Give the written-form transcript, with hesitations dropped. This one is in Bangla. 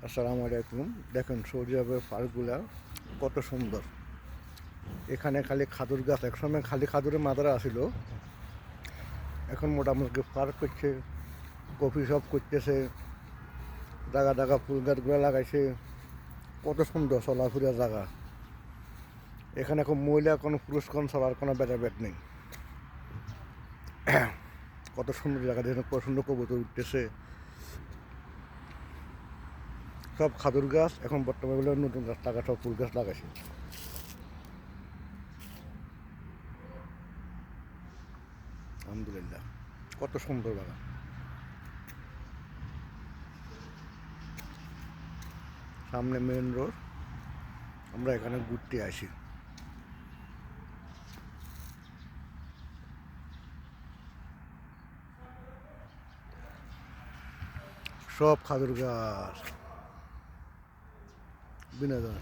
আসসালামু আলাইকুম। দেখেন সৌদি আরবের পার্কগুলা কত সুন্দর। এখানে খালি খাদুর গাছ, একসময় খালি খাদুরের মাদারা আসিল, এখন মোটামুটি পার্ক করছে, কফি শপ করতেছে, জায়গা জায়গা ফুল গাছগুলো লাগাইছে, কত সুন্দর চলাফেরা জায়গা। এখানে এখন মহিলা কোনো পুরুষ কোন চলার কোনো ভেদাভেদ নেই। কত সুন্দর জায়গা, দেখেন কত সুন্দর কবুতর উঠতেছে। সব খাদুর গাছ, এখন বর্তমানে নতুন গাছ লাগা, সব ফুল গাছ লাগাইছে। আলহামদুলিল্লাহ, কত সুন্দর বাগান। সামনে মেন রোড, আমরা এখানে ঘুরতে আসি। সব খাদুর গাছ, বিনোদন।